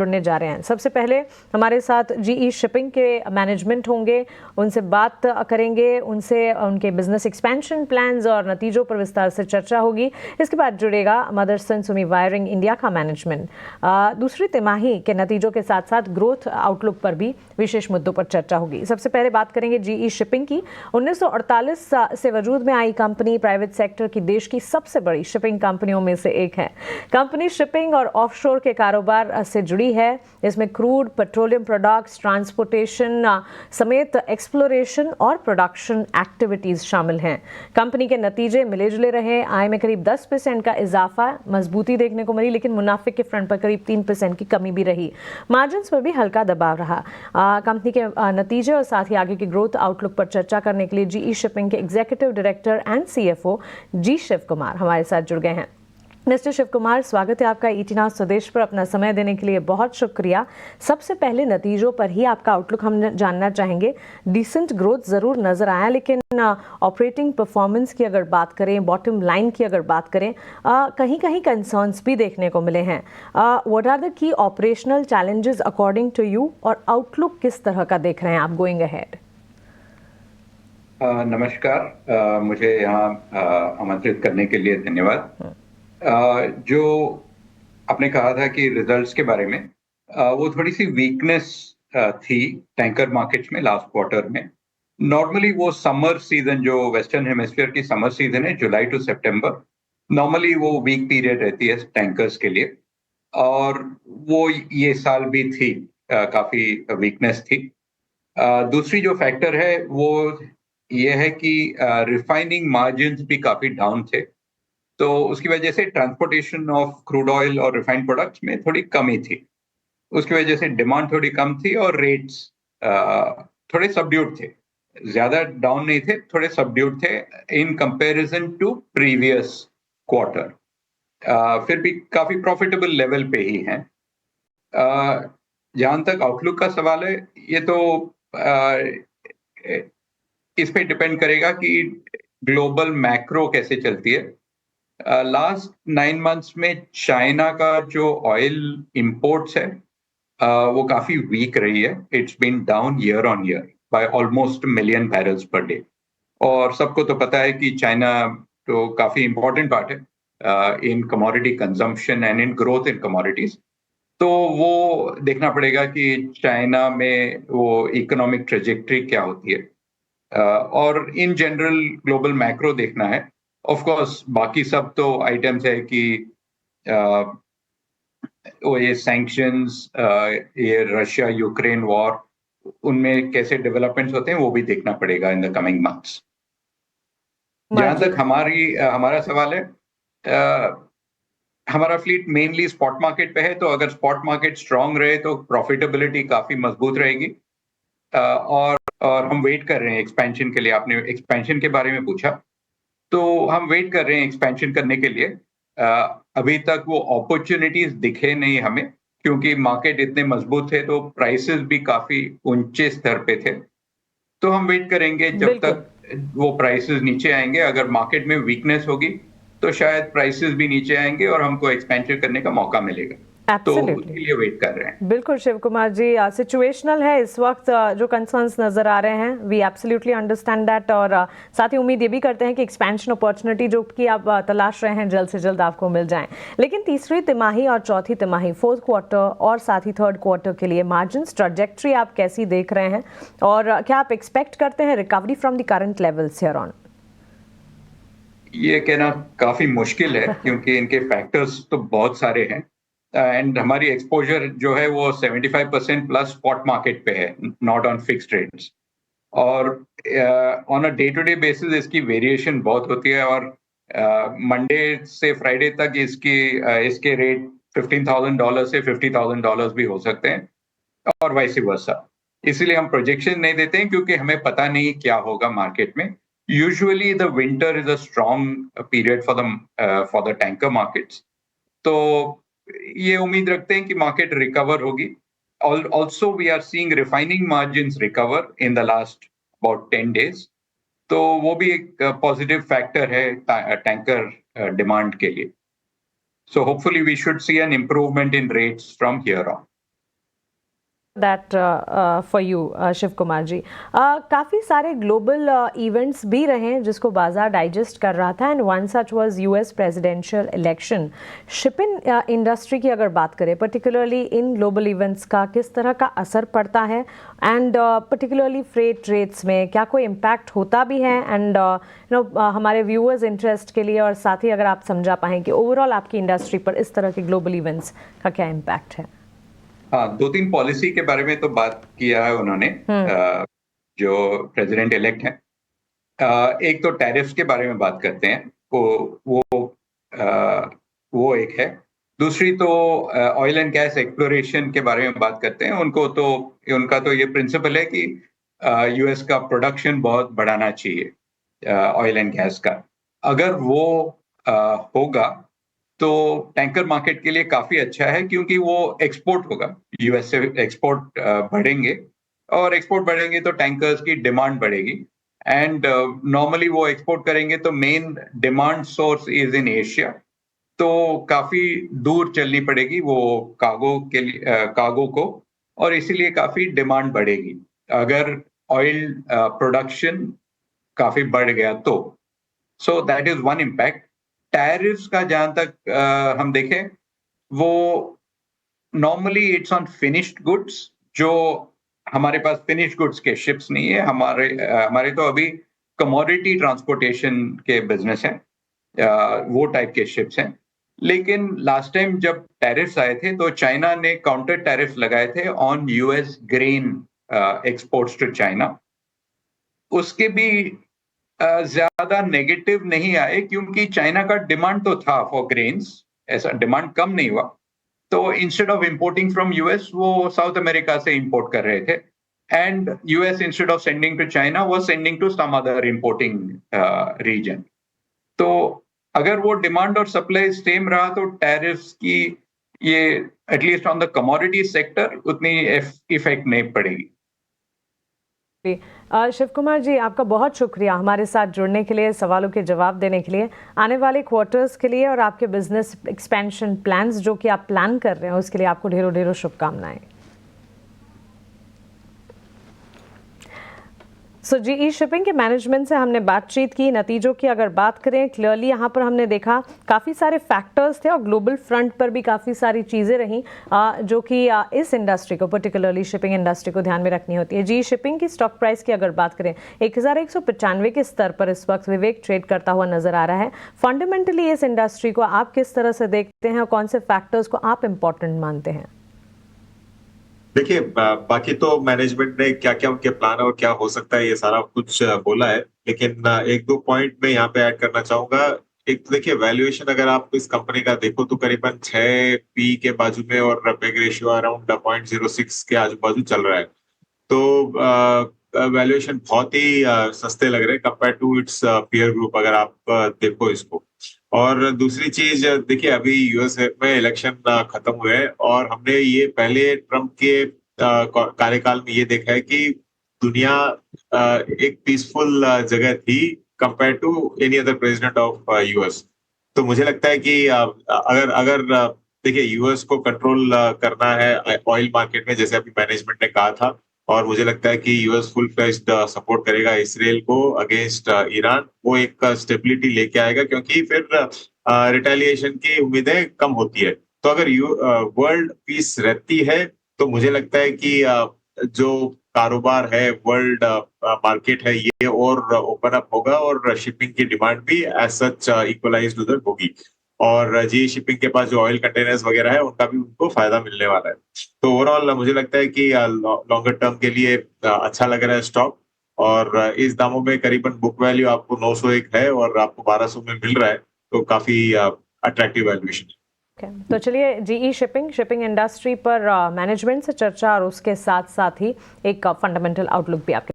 जुड़ने जा रहे हैं। सबसे पहले हमारे साथ जीई शिपिंग के मैनेजमेंट होंगे, उनसे बात करेंगे, उनसे उनके बिजनेस एक्सपेंशन प्लान्स और नतीजों पर विस्तार से चर्चा होगी। इसके बाद जुड़ेगा मदरसन सुमी वायरिंग इंडिया का मैनेजमेंट। दूसरी तिमाही के नतीजों के साथ साथ ग्रोथ आउटलुक पर भी विशेष मुद्दों पर चर्चा होगी। सबसे पहले बात करेंगे जीई शिपिंग की। 1948 से वजूद में आई कंपनी प्राइवेट सेक्टर की देश की सबसे बड़ी शिपिंग कंपनियों में से एक है। कंपनी शिपिंग और ऑफशोर के कारोबार से जुड़ी है। इसमें क्रूड, पेट्रोलियम प्रोडक्ट्स, ट्रांसपोर्टेशन समेत एक्सप्लोरेशन और प्रोडक्शन एक्टिविटीज शामिल हैं। कंपनी के नतीजे मिले जुले रहे। आय में करीब 10% का इजाफा, मजबूती देखने को मिली, लेकिन मुनाफे के फ्रंट पर करीब 3% की कमी भी रही। मार्जिन्स पर भी हल्का दबाव रहा। कंपनी के नतीजे और साथ ही आगे के ग्रोथ आउटलुक पर चर्चा करने के लिए जीई शिपिंग के एग्जीक्यूटिव डायरेक्टर एंड सीएफओ जी शिव कुमार हमारे साथ जुड़ गए हैं। मिस्टर शिव कुमार, स्वागत है आपका ईटी नाउ स्वदेश पर। अपना समय देने के लिए बहुत शुक्रिया। सबसे पहले नतीजों पर ही आपका आउटलुक हम जानना चाहेंगे। डिसेंट ग्रोथ ज़रूर नज़र आया, लेकिन ऑपरेटिंग परफॉर्मेंस की अगर बात करें, बॉटम लाइन की अगर बात करें, कहीं कहीं कंसर्न्स भी देखने को मिले हैं। What are the key operational challenges according to you, और आउटलुक किस तरह का देख रहे हैं आप गोइंग अहेड? नमस्कार, मुझे यहाँ आमंत्रित करने के लिए धन्यवाद। जो आपने कहा था कि रिजल्ट्स के बारे में, वो थोड़ी सी वीकनेस थी टैंकर मार्केट्स में लास्ट क्वार्टर में। नॉर्मली वो समर सीजन, जो वेस्टर्न हेमिस्फीयर की समर सीजन है, जुलाई टू सितंबर, नॉर्मली वो वीक पीरियड रहती है टैंकर्स के लिए, और वो ये साल भी थी, काफी वीकनेस थी। दूसरी जो फैक्टर है वो ये है कि रिफाइनिंग मार्जिन्स भी काफी डाउन थे, तो उसकी वजह से ट्रांसपोर्टेशन ऑफ क्रूड ऑयल और रिफाइंड प्रोडक्ट्स में थोड़ी कमी थी। उसकी वजह से डिमांड थोड़ी कम थी और रेट्स थोड़े सबड्यूड थे। ज्यादा डाउन नहीं थे, थोड़े सबड्यूड थे in comparison to previous quarter. फिर भी काफी प्रॉफिटेबल लेवल पे ही हैं। जहां तक आउटलुक का सवाल है, ये तो इस पे डिपेंड करेगा कि ग्लोबल मैक्रो कैसे चलती है। लास्ट 9 मंथ्स में चाइना का जो ऑयल इंपोर्ट्स है, वो काफी वीक रही है। It's been down year on year by almost million barrels per day, और सबको तो पता है कि चाइना तो काफी इंपॉर्टेंट पार्ट है इन commodity consumption and in growth in commodities. तो वो देखना पड़ेगा कि चाइना में वो इकोनॉमिक ट्रेजेक्ट्री क्या होती है, और इन जनरल ग्लोबल मैक्रो देखना है। ऑफ कोर्स बाकी सब तो आइटम्स है कि वो ये सैंक्शंस, ये रशिया यूक्रेन वॉर, उनमें कैसे डेवलपमेंट्स होते हैं वो भी देखना पड़ेगा इन द कमिंग मंथ्स। जहां तक हमारा सवाल है, हमारा फ्लीट मेनली स्पॉट मार्केट पे है, तो अगर स्पॉट मार्केट स्ट्रांग रहे तो प्रॉफिटेबिलिटी काफी मजबूत रहेगी। और हम वेट कर रहे हैं एक्सपेंशन के लिए। आपने एक्सपेंशन के बारे में पूछा, तो हम वेट कर रहे हैं एक्सपेंशन करने के लिए। अभी तक वो अपॉर्चुनिटीज दिखे नहीं हमें, क्योंकि मार्केट इतने मजबूत थे तो प्राइसेस भी काफी ऊंचे स्तर पे थे। तो हम वेट करेंगे जब तक वो प्राइसेस नीचे आएंगे। अगर मार्केट में वीकनेस होगी तो शायद प्राइसेस भी नीचे आएंगे और हमको एक्सपेंशन करने का मौका मिलेगा। तो उसके लिए वेट कर रहे हैं। बिल्कुल शिव कुमार जी, सिचुएशनल है इस वक्त जो कंसर्न्स नजर आ रहे हैं। वी एब्सोल्युटली अंडरस्टैंड दैट, और साथ ही उम्मीद ये भी करते हैं कि एक्सपेंशन अपॉर्चुनिटी जो कि आप तलाश रहे हैं जल्द से जल्द आपको मिल जाएं। लेकिन तीसरी तिमाही और चौथी तिमाही, फोर्थ क्वार्टर और साथ ही थर्ड क्वार्टर के लिए मार्जिन्स ट्रैजेक्टरी आप कैसी देख रहे हैं, और क्या आप एक्सपेक्ट करते हैं recovery from the current levels here on? ये कहना काफी मुश्किल है क्योंकि इनके फैक्टर्स तो बहुत सारे हैं, एंड हमारी एक्सपोजर जो है वो 75% प्लस स्पॉट मार्केट पे है, नॉट ऑन फिक्स्ड रेट्स। और on a day to day basis इसकी वेरिएशन बहुत होती है, और मंडे से फ्राइडे तक इसके रेट $15,000 से $50,000 भी हो सकते हैं, और वाइस वर्सा। इसीलिए हम प्रोजेक्शन नहीं देते हैं, क्योंकि हमें पता नहीं क्या होगा मार्केट में। Usually the winter is a strong period for the tanker markets. तो ये उम्मीद रखते हैं कि मार्केट रिकवर होगी। Also we are seeing refining margins recover in the last about 10 days। तो वो भी एक पॉजिटिव फैक्टर है टैंकर डिमांड के लिए। So hopefully we should see an improvement in rates from here on. That for you Shiv Kumar ji. काफ़ी सारे global events भी रहे जिसको बाजार डाइजेस्ट कर रहा था, and one such was US presidential election. Shipping industry की अगर बात करें, पर्टिकुलरली इन ग्लोबल इवेंट्स का किस तरह का असर पड़ता है, एंड पर्टिकुलरली फ्रेट रेट्स में क्या कोई इम्पैक्ट होता भी है, एंड हमारे व्यूअर्स इंटरेस्ट के लिए, और साथ ही अगर आप समझा पाएँ कि ओवरऑल आपकी इंडस्ट्री पर इस तरह के ग्लोबल इवेंट्स का क्या इम्पैक्ट है। हाँ, 2-3 पॉलिसी के बारे में तो बात किया है उन्होंने, जो प्रेसिडेंट इलेक्ट हैं। एक तो टैरिफ्स के बारे में बात करते हैं, वो एक है। दूसरी तो ऑयल एंड गैस एक्सप्लोरेशन के बारे में बात करते हैं। उनका तो ये प्रिंसिपल है कि यूएस का प्रोडक्शन बहुत बढ़ाना चाहिए ऑयल एंड गैस का। अगर वो होगा तो टैंकर मार्केट के लिए काफी अच्छा है, क्योंकि वो एक्सपोर्ट होगा, यूएस से एक्सपोर्ट बढ़ेंगे, और एक्सपोर्ट बढ़ेंगे तो टैंकर्स की डिमांड बढ़ेगी। एंड नॉर्मली वो एक्सपोर्ट करेंगे तो main demand source is in Asia, तो काफी दूर चलनी पड़ेगी वो कार्गो को, और इसीलिए काफी डिमांड बढ़ेगी अगर ऑयल प्रोडक्शन काफी बढ़ गया तो। So that is one impact. Tariffs का जहां तक हम देखें, वो normally it's on finished goods, जो हमारे पास फिनिश्ड गुड्स के शिप्स नहीं है। हमारे तो अभी कमोडिटी ट्रांसपोर्टेशन के बिजनेस हैं, वो टाइप के शिप्स हैं। लेकिन लास्ट टाइम जब टैरिफ्स आए थे तो चाइना ने काउंटर टैरिफ लगाए थे on US grain exports to China. उसके भी ज्यादा नेगेटिव नहीं आए, क्योंकि चाइना का डिमांड तो था फॉर ग्रेन्स, ऐसा डिमांड कम नहीं हुआ। तो instead of importing from US, वो साउथ अमेरिका से इंपोर्ट कर रहे थे, and US instead of sending to China was sending to some other importing region. तो अगर वो डिमांड और सप्लाई सेम रहा तो टैरिफ्स की ये at least on the commodity sector उतनी इफेक्ट नहीं पड़ेगी। शिव कुमार जी, आपका बहुत शुक्रिया हमारे साथ जुड़ने के लिए, सवालों के जवाब देने के लिए। आने वाले क्वार्टर्स के लिए और आपके बिजनेस एक्सपेंशन प्लान्स जो कि आप प्लान कर रहे हैं, उसके लिए आपको ढेरों ढेरों शुभकामनाएं। सो जीई शिपिंग के मैनेजमेंट से हमने बातचीत की। नतीजों की अगर बात करें, क्लियरली यहाँ पर हमने देखा काफ़ी सारे फैक्टर्स थे और ग्लोबल फ्रंट पर भी काफ़ी सारी चीज़ें रहीं जो कि इस इंडस्ट्री को, पर्टिकुलरली शिपिंग इंडस्ट्री को ध्यान में रखनी होती है। जीई शिपिंग की स्टॉक प्राइस की अगर बात करें, 1195 के स्तर पर इस वक्त विवेक ट्रेड करता हुआ नजर आ रहा है। फंडामेंटली इस इंडस्ट्री को आप किस तरह से देखते हैं और कौन से फैक्टर्स को आप इम्पोर्टेंट मानते हैं? देखिए, बाकी तो मैनेजमेंट ने क्या क्या उनके प्लान है और क्या हो सकता है ये सारा कुछ बोला है, लेकिन एक दो पॉइंट मैं यहाँ पे ऐड करना चाहूंगा। एक तो देखिए, वैल्यूएशन अगर आप इस कंपनी का देखो तो करीबन 6 पी के बाजू में और पेग रेशियो अराउंड 0.06 के आजू बाजू चल रहा है। तो वैल्यूएशन बहुत ही सस्ते लग रहे हैं compare to its peer group, अगर आप देखो इसको। और दूसरी चीज देखिए, अभी यूएस में इलेक्शन खत्म हुए हैं और हमने ये पहले ट्रम्प के कार्यकाल में ये देखा है कि दुनिया एक पीसफुल जगह थी compare to any other president of US. तो मुझे लगता है कि अगर अगर देखिए, यूएस को कंट्रोल करना है ऑयल मार्केट में, जैसे अभी मैनेजमेंट ने कहा था, और मुझे लगता है कि यूएस फुल फ्लेज्ड सपोर्ट करेगा इसराइल को अगेंस्ट ईरान। वो एक स्टेबिलिटी लेके आएगा, क्योंकि फिर रिटेलिएशन की उम्मीदें कम होती है। तो अगर वर्ल्ड पीस रहती है तो मुझे लगता है कि जो कारोबार है, वर्ल्ड मार्केट है, ये और ओपन अप होगा और शिपिंग की डिमांड भी एज सच इक्वलाइज्ड उधर होगी। और जी शिपिंग के पास जो ऑयल कंटेनर्स वगैरह है, उनका भी उनको फायदा मिलने वाला है। तो ओवरऑल मुझे लगता है कि लॉन्गर टर्म के लिए अच्छा लग रहा है स्टॉक। और इस दामों में करीबन बुक वैल्यू आपको 901 है और आपको 1200 में मिल रहा है, तो काफी अट्रैक्टिव वैल्यूएशन है। तो चलिए, जीई शिपिंग इंडस्ट्री पर मैनेजमेंट से चर्चा और उसके साथ साथ ही एक फंडामेंटल आउटलुक भी आपके